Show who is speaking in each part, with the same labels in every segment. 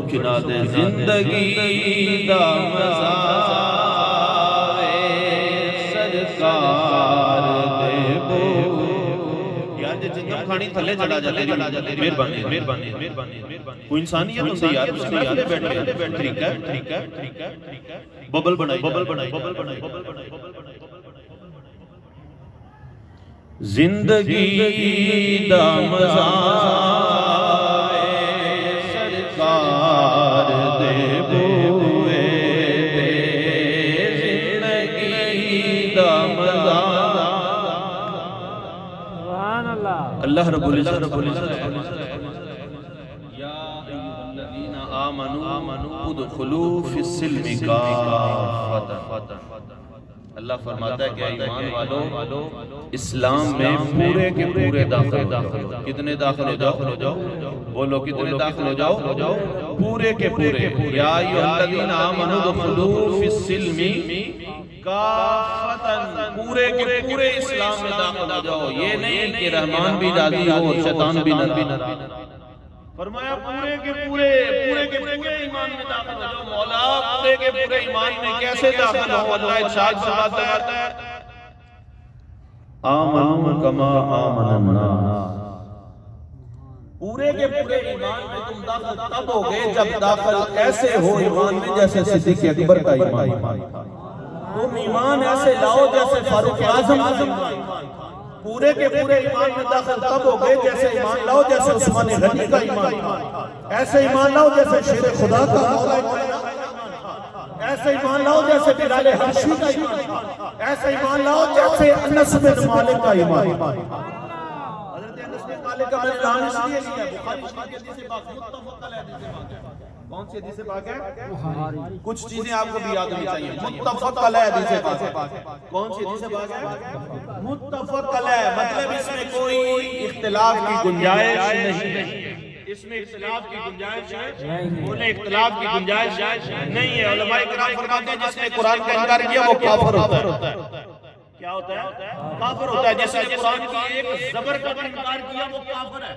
Speaker 1: چکنا دے زندگی دا مزہ سرکار دے بو یار جے چنگم کھانی تھلے چڑھا جاتے مہربانی کوئی انسانیت ہوندی یار اس میں بیٹھ گئے ٹھیک ہے ببل بنائی زندگی دا مزہ سرکار دے بوئے دے زندگی دا مزہ اللہ رب العزت یا ایوہ الذین آمنوا ادخلوا فی السلم کافۃ اللہ فرماتا ہے کہ ایمان والو اسلام میں پورے کے پورے داخل ہو کتنے داخل ہو جاؤ بولو کتنے داخل ہو جاؤ پورے کے پورے یا ایوہ الذین آمنوا ادخلوا فی السلم کافۃ پورے کے پورے اسلام میں داخل ہو جاؤ یہ نہیں کہ رحمان بھی راضی ہو اور شیطان بھی ناراض فرمایا پورے کے پورے ایمان میں داخل ہو جاؤ مولا پورے کے پورے ایمان میں کیسے داخل ہو اللہ ارشاد فرماتا ہے آمنوا کما آمن الناس پورے کے پورے ایمان میں تم داخل تب ہوگے جب داخل ایسے ہو ایمان میں جیسے صدیق اکبر کا ایمان تم ایمان ایسے لاؤ جیسے فاروق اعظم پورے کے پورے ایمان میں داخل تب ہوگے جیسے ایمان لاؤ جیسے عثمان غنی کا ایمان ایسے ایمان لاؤ جیسے شیر خدا کا ایسے ایمان لاؤ جیسے بلال حبشی کا ایمان ایسے ایمان لاؤ جیسے انس بن مالک کا ایمان حضرت انس بن مالک کا میں نے نام اس لیے لیا بخاری شریف کی حدیث پاک متفق علیہ حدیث پاک ہے کون سی حدیث پاک ہے کچھ چیزیں آپ کو بھی یاد ہونی چاہیے متفق علیہ حدیث پاک ہے کون سی حدیث پاک ہے متفق علیہ مطلب اس میں کوئی اختلاف کی گنجائش نہیں اس میں اختلاف کی گنجائش ہے بولے اختلاف کی گنجائش نہیں ہے علماء کرام فرماتے ہیں جس نے قرآن کا انکار کیا وہ کافر ہوتا ہے کیا ہوتا ہے کافر ہوتا ہے جس نے قرآن کی ایک زبر کا بھی انکار کیا وہ کافر ہے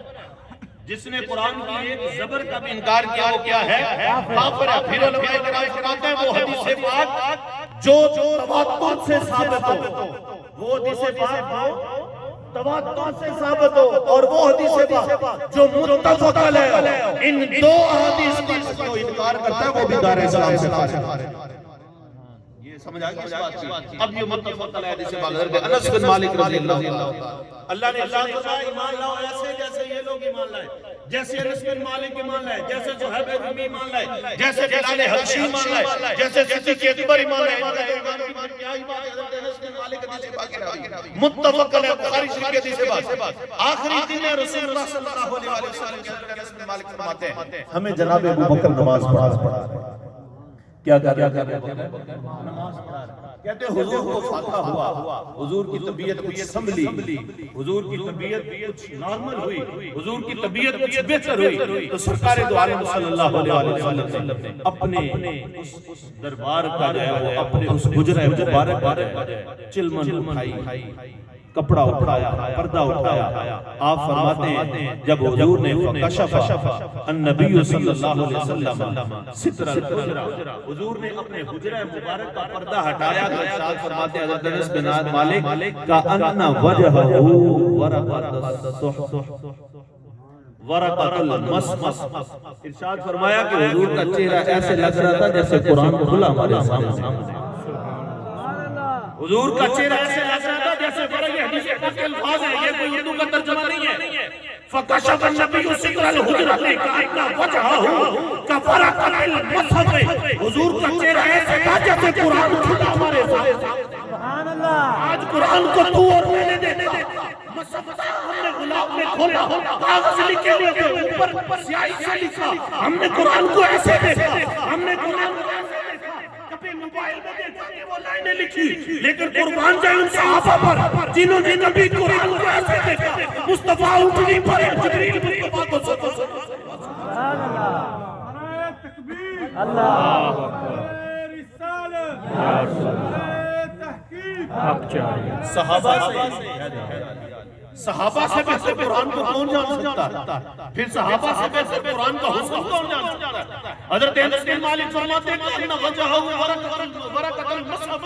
Speaker 1: جس نے قرآن کی ایک زبر کا بھی انکار کیا وہ کیا ہے کافر ہے پھر علماء کرام فرماتے ہیں وہ حدیث پاک جو تواتر سے ثابت ہو وہ حدیث پاک تواتر سے ثابت ہو اور وہ حدیث پاک جو متفق علیہ ان دو احادیث کا جو انکار کرتا ہے وہ بھی دار اسلام سے خارج ہے یہ سمجھ آگئی اس بات کی اب یہ متفق علیہ حدیث پاک حضرت انس بن مالک رضی اللہ اللہ نے ارشاد فرمایا ایمان لاؤ ایسے جیسے یہ لوگ ایمان لائے جیسے انس بن مالک ایمان لائے جیسے صہیب رومی ایمان لائے جیسے بلال حبشی ایمان لائے جیسے صدیق اکبر ایمان لائے کیا ہی بات ہے حضرت انس بن مالک حدیث پاک متفق علیہ بخاری شریف کی حدیث پاک آخری دن ہے رسول اللہ صلی اللہ علیہ وسلم کے حضرت انس بن مالک فرماتے ہیں ہمیں جناب ابوبکر نماز پڑھا کیا نماز پڑھا کہتے ہیں حضور کو فاتحہ ہوا حضور کی طبیعت کچھ سنبھلی حضور کی طبیعت کچھ نارمل ہوئی حضور کی طبیعت کچھ بہتر ہوئی تو سرکار دو عالم صلی اللہ علیہ وسلم نے اپنے اس دربار کا جو ہے وہ اپنے اس حجرہ مبارک کا چلمن اٹھائی کپڑا اٹھایا پردہ اٹھایا آپ فرماتے ہیں جب حضور نے فکشف النبی صلی اللہ علیہ وسلم ستر الحجرہ حضور نے اپنے حجرہ مبارک کا پردہ ہٹایا تو ارشاد فرماتے ہیں حضرت انس بن مالک کا ان وجہہ ورقۃ المسمس ارشاد فرمایا کہ حضور کا چہرہ ایسے لگ رہا تھا جیسے قرآن کھلا ہمارے سامنے حضور کا چہرہ ایسے لگ رہا تھا جیسے یہ حدیث پاک کے الفاظ ہیں یہ کوئی اردو کا ترجمہ نہیں ہے فکشف النبی ستر الحجرہ کأن وجہہ کفرقۃ المصحف حضور کا چہرہ ایسے تھا جیسے قرآن کھلا ہمارے سامنے سبحان اللہ آج قرآن کو تو اور میں نے دیکھا مصحف ہم نے غلاف میں کھولا کاغذ لکھے ہوئے تھے اوپر سیاہی سے لکھا ہم نے قرآن کو ایسے دیکھا ہم نے قرآن کو ایسے دیکھا کبھی موبائل میں دیکھا کہ وہ لائنیں لکھی لیکن قربان جائے ان صحابہ پر جنہوں نے نبی قرآن کو ایسے دیکھا مصطفیٰ اٹھنی پر جبریل مصطفیٰ کو سبحان اللہ تکبیر اللہ رسالت تحقیق صحابہ سے صحابہ سے بہتر قرآن کو کون جان سکتا ہے؟ پھر صحابہ سے بہتر قرآن کا حسن کون جان سکتا ہے؟ حضرت انس بن مالک فرماتے ہیں کہ وجہہ ورقۃ المصحف،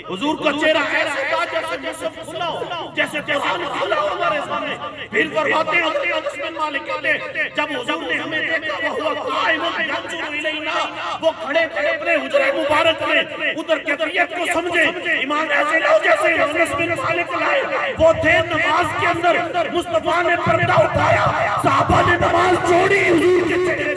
Speaker 1: حضور کا چہرہ ایسے تھا جیسے مصحف کھلا ہو، جیسے قرآن کھلا ہو ہمارے سامنے۔ پھر فرماتے ہیں حضرت انس بن مالک کہتے ہیں جب حضور نے ہمیں دیکھا وہو قائم ینظر الینا، وہ کھڑے تھے اپنے حجرے مبارک میں، ادھر کیفیت کو سمجھے ایمان ایسے لو جیسے انس بن مالک لائے، وہ تھے نماز کے اندر مصطفیٰ نے پردہ اٹھایا، صحابہ نے نماز چھوڑی، حضور کے چہرے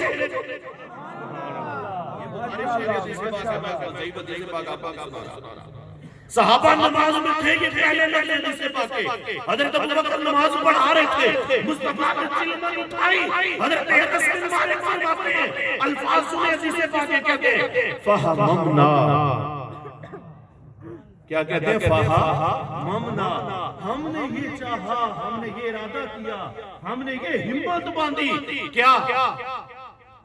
Speaker 1: صحابہ نماز میں تھے، یہ پہلے لگے حدیث پاک کے۔ حضرت ابوبکر نماز پڑھا رہے تھے، مصطفیٰ نے چلمن اٹھائی، حضرت انس بن مالک فرماتے ہیں الفاظ سنے حدیث پاک کے، کہتے ہیں فہمنا، کیا کہتے ہیں فہمنا، ہم نے یہ چاہا، ہم نے یہ ارادہ کیا، ہم نے یہ ہمت باندھی، کیا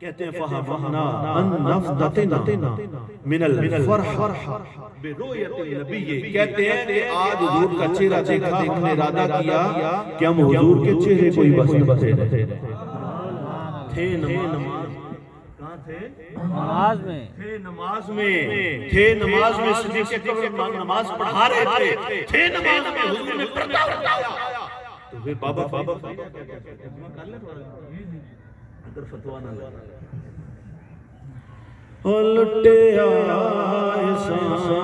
Speaker 1: کہتے ہیں فہمنا ان نفدتنا من الفرح برؤیت النبی، کہتے ہیں کہ آج حضور کا چہرہ دیکھا، ہم نے ارادہ کیا کہ ہم حضور کے چہرے کو ہی بس بسے رہے تھے نماز، کہاں تھے؟ نماز میں تھے، نماز میں تھے، نماز میں صدیق اکبر نماز پڑھا رہے تھے نماز میں، حضور نے پردہ اٹھایا۔ تو پھر بابا اگر فتوہ نہ لگا لٹیا احسان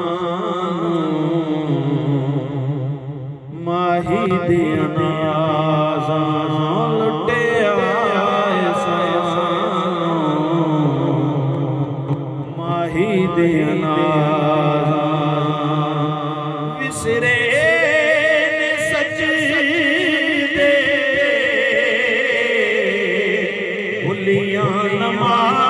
Speaker 1: ماہی دینا آزان، لٹیا احسان ماہی دینا آزان، وسرے سجدے بھلیاں نماز،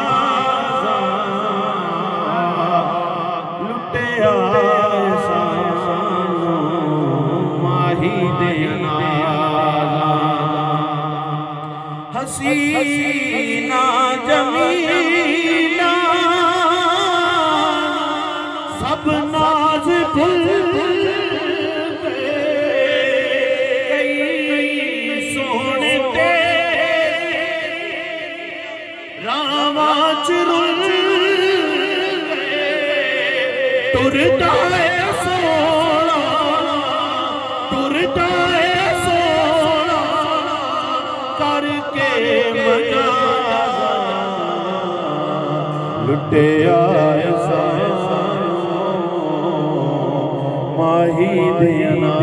Speaker 1: حسینہ جمیلہ سب ناز کھل گئی، سونے تیرے راواں چرل ٹرتا ہے سونا، ٹرتا ہے سونا کر کے مجازہ، لٹیا احسان ماہی دینا،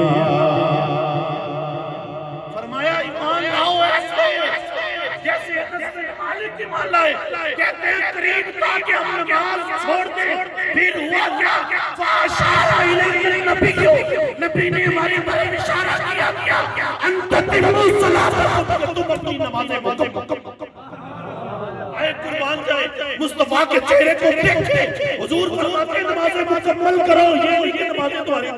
Speaker 1: فرمایا ایمان لاؤ ایسے جیسے انس بن مالک ایمان لائے، کہتے ہیں قریب تھا کہ ہم نماز چھوڑ دیں، پھر ہوا کیا؟ فاشارہ الیہ النبی، نبی نے ہماری طرف اشارہ کیا، انت تم الصلاۃ، تم اپنی نمازیں مکمل، اے قربان جائے مصطفیٰ کے چہرے کو دیکھیں، حضور فرماتے ہیں نمازیں مکمل کرو، یہ نہیں کہ نمازیں تمہاری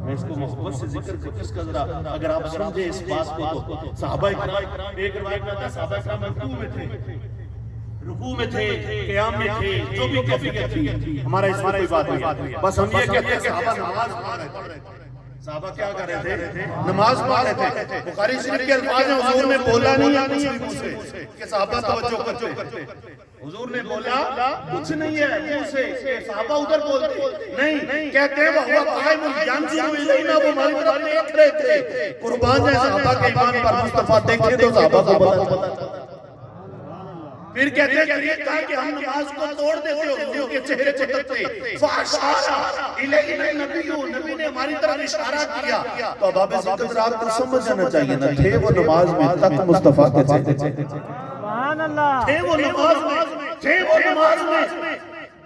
Speaker 1: میں اس کو محبت سے ذکر کروں، اس کا ذرا اگر آپ سمجھیں اس بات کو تو صحابہ اکرام، ایک روایت میں آتا ہے صحابہ اکرام رکوع میں تھے، قیام میں تھے، جو بھی کیفیت تھی، ہمارا اس میں کوئی بات نہیں، بس ہم یہ کہتے ہیں صحابہ نماز پڑھ رہے تھے، صحابہ کیا کر رہے تھے؟ نماز پڑھ رہے تھے۔ بخاری شریف کے الفاظ ہیں حضور نے بولا نہیں ہے کچھ بھی منہ سے کہ صحابہ توجہ کرتے، حضور نے بولا کچھ نہیں ہے منہ سے کہ صحابہ ادھر بولتے نہیں، کہتے ہیں وہ قائم ینظر الینا، وہ ہماری طرف دیکھ رہے تھے، قربان جائے صحابہ کے ایمان پر مصطفیٰ دیکھے تو صحابہ کو پتہ چلا۔ پھر کہتے ہیں کہ کہا کہ ہم نماز کو توڑ دیتے ہو، حضور کے چہرے کو تکتے، فاشارہ الیہ النبی، نبی نے ہماری طرف اشارہ کیا، تو اب آپ ذکر آپ کو سمجھ جانا چاہیے نا، تھے وہ نماز میں تک مصطفیٰ کے چہرے،
Speaker 2: سبحان اللہ،
Speaker 1: تھے وہ نماز میں، تھے وہ نماز میں،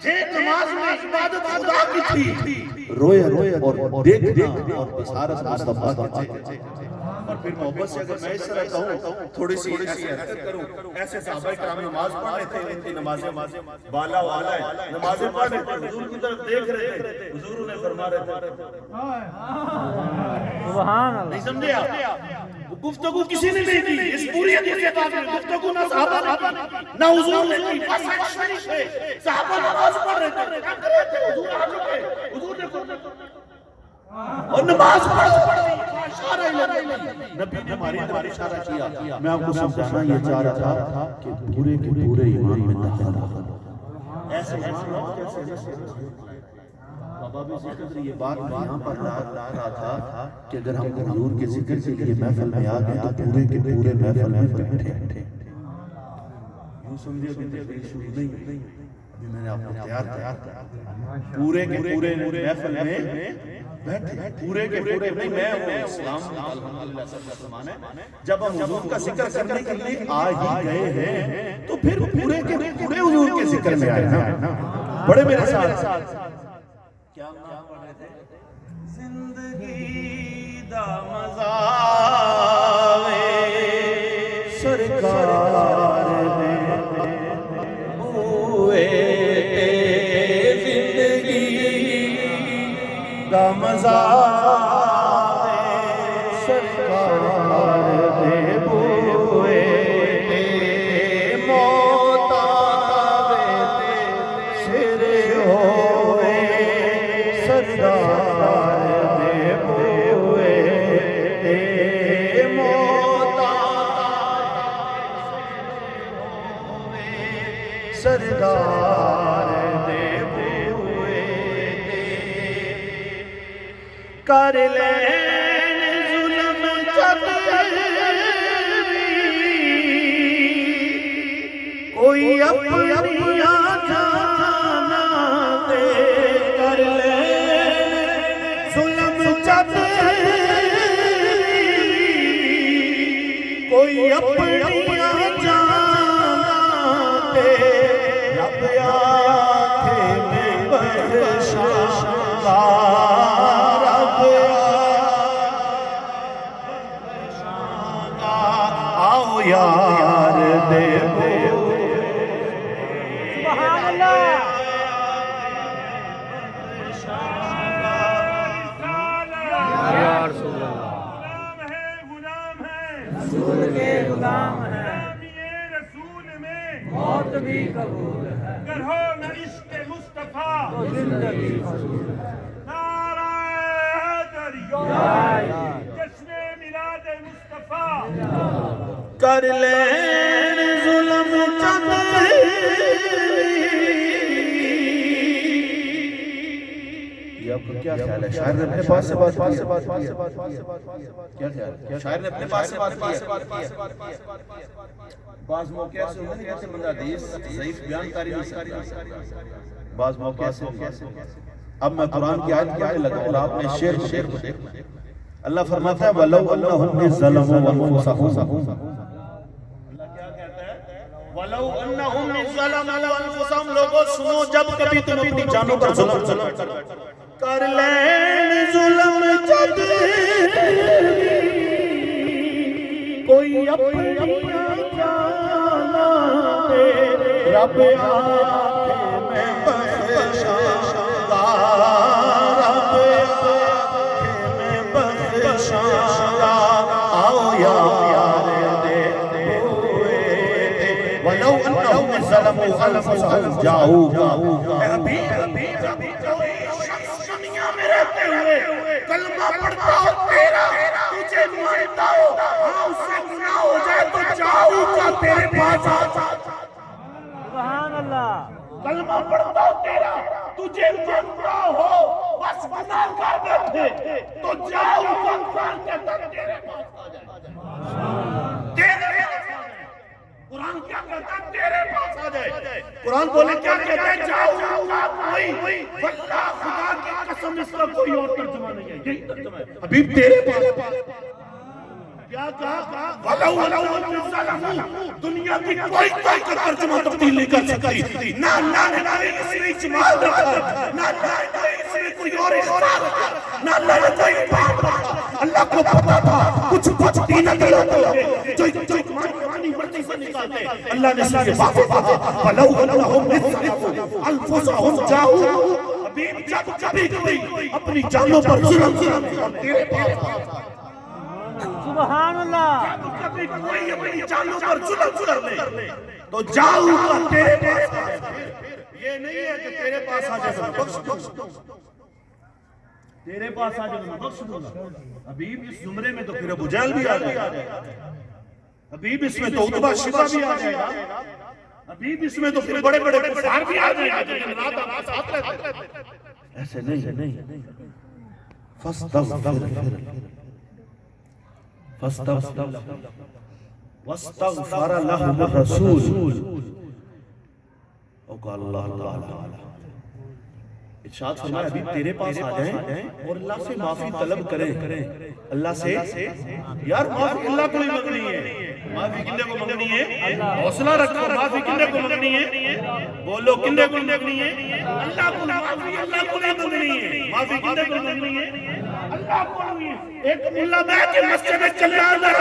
Speaker 1: تھے نماز میں، عبادت خدا کی تھی، روئے اور دیکھنا اور بصارت مصطفیٰ کے چہرے۔ اور پھر محبت سے اگر میں اس طرح کہوں، تھوڑی سی ایسی حرکت کروں، ایسے صحابہ کرام نماز پڑھ رہے تھے، ان کی نمازیں بالا والا ہے، نمازیں پڑھ رہے تھے، حضور کی طرف دیکھ رہے تھے، حضور نے فرما رہے تھے،
Speaker 2: سبحان اللہ،
Speaker 1: نہیں سمجھے آپ؟ گفتگو کسی نے نہیں کی، اس پوری حدیث پاک میں گفتگو نہ صحابہ نے نہ حضور نے کی، بس شریف ہے، صحابہ نماز پڑھ رہے تھے، کیا کر رہے تھے؟ حضور آ چکے، حضور نے فرمایا اور نماز پڑھ اشارہ نبی نے ہماری طرف اشارہ کیا. میں آپ کو سمجھانا یہ چاہ رہا تھا کہ پورے کے پورے ایمان میں داخل ہو. ایسے بابا بھی ذکر یہ بات میں یہاں پر لا رہا تھا کہ اگر ہم حضور کے ذکر کے لیے محفل میں آ گئے تو پورے کے پورے محفل میں بیٹھے. یوں سمجھے ابھی تقریر شروع نہیں، ابھی میں نے آپ کو تیار کیا. پورے کے پورے محفل میں بیٹھے، پورے کے پورے نہیں. میں اسلام الحمدللہ سب کا سامان ہے. جب ہم حضور کا ذکر کرنے کے لیے آ ہی گئے ہیں تو پھر پورے کے پورے حضور کے ذکر میں آئے نا. بڑے میرے ساتھ کیا پڑھ رہے تھے؟ زندگی دا مزہ سرکار نے ہوئے زندگی دا مزہ سرکار دے ہوئے موت آوے سر ہوئے سردار دے ہوئے موت سردار دے ہوئے کر لین ظلم کوئی اپنی جانا دے. کر لین ظلم کوئی اپنی جانا دے. رب آنکھیں میں بخشا رب آؤ یار دے
Speaker 2: سبحان اللہ. رسول کے غلام ہیں، رسول میں موت بھی قبول ہے. گر ہو نہ عشق مصطفیٰ تو زندگی قبول ہے. نعرہ حیدر جشن میلاد مصطفیٰ.
Speaker 1: کر لین ظلم یہ آپ کو کیا خیال ہے؟ شاعر نے اپنے پاس سے بات کیا خیال ہے؟ شاعر نے اپنے پاس سے بات کی. بعض موقع ایسے ہوتے ہیں جیسے بندہ حدیث ضعیف بیان کر نہیں سکتا. بعض موقع ایسے اب میں قرآن کی آیت پڑھنے لگا اور آپ نے شعر کو دیکھا. اللہ فرماتا ہے وَلَوْ أَنَّهُمْ ظَلَمُوا أَنفُسَهُمْ. اللہ کیا کہتا ہے؟ وَلَوْ أَنَّهُمْ ظَلَمُوا أَنفُسَهُمْ. لوگوں سنو جب کبھی تم اپنی جانوں پر ظلم کر لین ظلم جب کوئی اپنی جانا دے. رب آنکھیں میں بخشا رب آنکھیں میں بخشا آؤ یار دے ہوئے. وَلَوْ أَنَّهُمْ ظَلَمُوا أَنفُسَهُمْ جاؤ ابھی کوئی شخص دنیا میں رہتے ہوئے کلمہ پڑھتا ہو تیرا تجھے مانتا ہو ہاں اس سے گناہ ہو جائے تو جاؤ کا تیرے پاس آتا.
Speaker 2: سبحان اللہ.
Speaker 1: کلمہ پڑھتا ہو تیرا تجھے مانتا ہو بس گناہ کر بیٹھے تو جاؤ کا قرآن کہتا ہے تیرے پاس آ جائے. تیرے قرآن کیا کہتا ہے تیرے پاس آ جائے. قرآن بولے کیا کہتا ہے جاؤ کا کوئی واللہ خدا کی قسم اس کا کوئی اور ترجمہ نہیں ہے. یہی ترجمہ ہے حبیب تیرے پاس. کیا کہا وَلَوْ أَنَّهُمْ ظَلَمُوا. دنیا کی کوئی ترجمہ تبدیل نہیں کر سکتی. نہ اس نے اجمال رکھا نہ اس نے کوئی اور اختیار رکھا نہ اللہ نے کوئی بات رکھا. اللہ کو پتا تھا کچھ دین غلط ہوگے جو اپنی مرضی سے نکالتے. اللہ نے اسے واضح کہا وَلَوْ أَنَّهُمْ ظَلَمُوا أَنفُسَهُمْ جاؤ. حبیب جب کبھی کوئی اپنی جانوں پر ظلم تیرے پاس
Speaker 2: سبحان اللہ.
Speaker 1: جب کبھی کوئی اپنی جانوں پر ظلم کر لے تو جاؤ کا تیرے پاس آ جائے. یہ نہیں ہے کہ تیرے پاس آ جائے بخش. تیرے پاس آ جائے میں بخش دوں گا. حبیب اس زمرے میں تو پھر ابو جہل بھی آ جائے گا. حبیب اس میں تو عتبہ شیبہ بھی آ جائے گا. حبیب اس میں تو پھر بڑے بڑے کفار بھی آ جائے گا جو دن رات آپ کے ساتھ رہتے ہیں. ایسے نہیں. واستغفر لهم الرسول. او قال اللہ ارشاد فرمایا ابھی تیرے پاس آ جائیں اور اللہ سے معافی طلب کریں. اللہ سے یار معافی اللہ کو ہی مانگنی ہے. معافی کنے کو مانگنی ہے؟ حوصلہ رکھو. معافی کنے کو مانگنی ہے؟ بولو کنے کو مانگنی ہے؟ اللہ کو. معافی اللہ کو نہیں مانگنی ہے. معافی کنے کو مانگنی ہے؟ اللہ کو مانگنی ہے. ایک ملا بیٹھ کے مسجد میں چلے آ رہے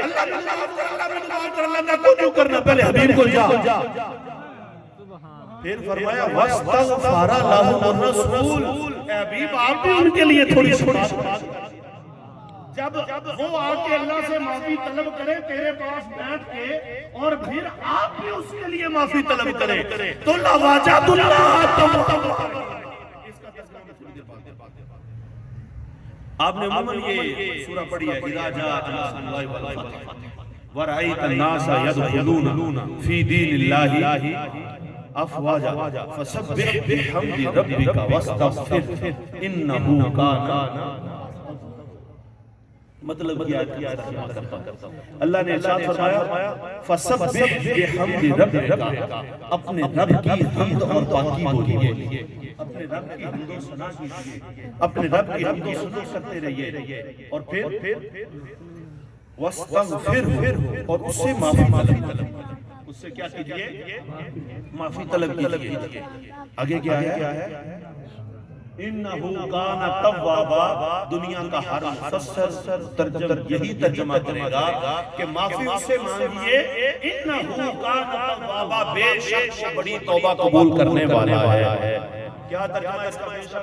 Speaker 1: اللہ میں معاف کر اللہ میں معاف کر اللہ میں تو کرنا پہلے حبیب کو جا. پھر فرمایا واستغفر لهم الرسول. اے حبیب آپ بھی ان کے لیے تھوڑی سی بات. جب وہ آ کے اللہ سے معافی طلب کرے تیرے پاس بیٹھ کے اور پھر آپ بھی اس کے لیے معافی طلب کرے تو لواجد اللہ. اس کا تذکرہ میں تھوڑی دیر بعد. آپ نے عموماً یہ سورہ پڑھی ہے اذا جاء نصر اللہ والفتح ورأیت الناس يدخلون فی دین اللہ افواجا فسبح بحمد ربک واستغفر انہ کان. مطلب کیا اللہ نے ارشاد فرمایا فسبح بحمد ربک. اپنے رب کی حمد اور پاکی بولیے. اپنے رب کی حمد و ثنا کیجئے. اپنے رب کی حمد و ثنا کرتے رہیے. اور پھر واستغفر اور اس سے معافی طلب. اس سے کیا کیجئے؟ معافی طلب کیجئے. آگے کیا ہے؟ انہو کان توابا. دنیا کا ہر مفسر ترجمہ یہی ترجمہ کرے گا کہ معافی اس سے مانگیے. انہو کان توابا. بے شک وہ بڑی توبہ قبول کرنے والا ہے. کیا ترجمہ اس کا؟ بے شک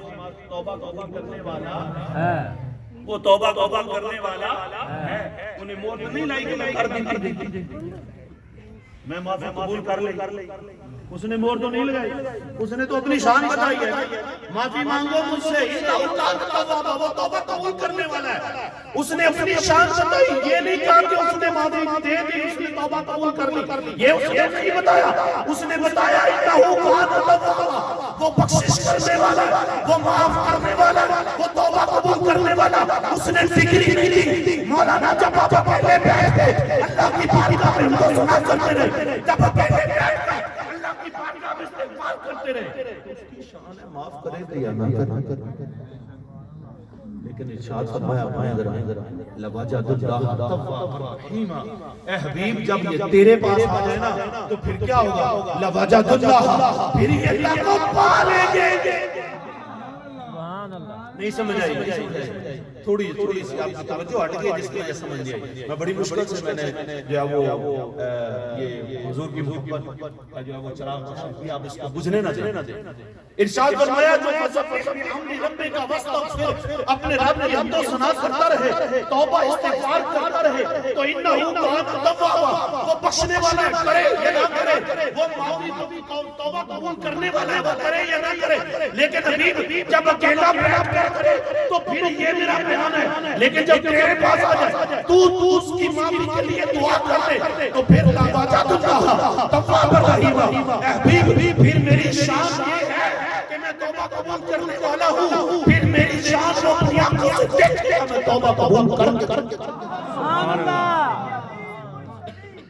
Speaker 1: وہ توبہ قبول کرنے والا ہے. وہ توبہ قبول کرنے والا ہے. انہیں موت نہیں لائی کہ میں کر دی میں معافی قبول کر لے. اس نے مور تو نہیں لگائی. اس نے تو اپنی شان بتائی ہے. معافی مانگو مجھ سے. وہ توبہ قبول کرنے والا ہے. اس نے اپنی شان بتائی. یہ نہیں کہا کہ اس نے معافی دے دی اس نے توبہ قبول کر لی. یہ اس نے نہیں بتایا. اس نے بتایا وہ بخشش کرنے والا, وہ معاف کرنے والا, وہ توبہ قبول کرنے والا. اس نے ذکر نہیں دی. مولانا جب آپ پہلے بیٹھے اللہ کی بارگاہ میں ہم سنا کرتے رہے. جب پہلے بیٹھے اللہ کی بارگاہ میں استغفار کرتے رہے. اس کی شان ہے معاف کرے دے یا نہ کرے. لیکن ارشاد فرمایا لواجد اللہ توابا رحیما. اے حبیب جب یہ تیرے پاس آ جائے نا تو پھر کیا ہوگا؟ لواجد اللہ. پھر یہ اللہ کو پالیں گے. نہیں سمجھ آئی؟ تھوڑی سی آپ کی توجہ ہٹ گئی جس میں یہ سمجھ گئے. میں بڑی مشکل سے میں نے جو ہے وہ یہ حضور کی محبت کا جو ہے وہ چراغ روشن کیا. آپ اس کو بجھنے نہ دیں. ارشاد فرمایا جو اپنے رب کی حمد و ثنا کرتا رہے, توبہ استغفار کرتا رہے تو انہو کان توابا. وہ بخشنے والا ہے, کرے یا نہ کرے. وہ معافی توبہ قبول کرنے والا ہے, وہ کرے یا نہ کرے. لیکن حبیب جب اکیلا بیٹھ کر کرے تو پھر یہ میرا بیان ہے. لیکن جب تیرے پاس آ جائے تو اس کی معافی کے لیے دعا کر لے تو پھر لواجد اللہ توابا رحیما. حبیب پھر میری شان یہ ہے کہ میں توبہ قبول کرنے والا ہوں. پھر میری شان کو اپنی آنکھوں سے دیکھ کے میں توبہ قبول کر.
Speaker 3: سبحان اللہ.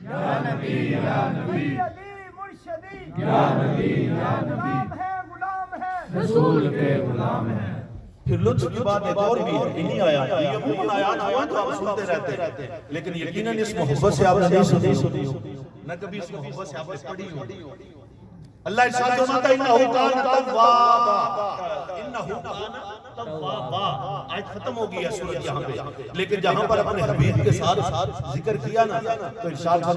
Speaker 3: یا نبی یا نبی مرشدی یا نبی یا نبی غلام ہے رسول کے غلام ہے.
Speaker 1: پھر لطف کی بات ایک اور بھی ہے. انہی آیات یہ عموماً آیات ہوا تو آپ سنتے رہتے ہیں لیکن یقیناً اس محبت سے آپ نے نہیں سنی نہ کبھی اس محبت سے آپ نے پڑھی ہو. اللہ ارشاد فرماتا ہے انہو کان توابا. انہو کان توابا. آیت ختم ہو گئی ہے سورۃ یہاں پہ. لیکن جہاں پر اپنے حبیب کے ساتھ ذکر کیا نا تو ارشاد فرمایا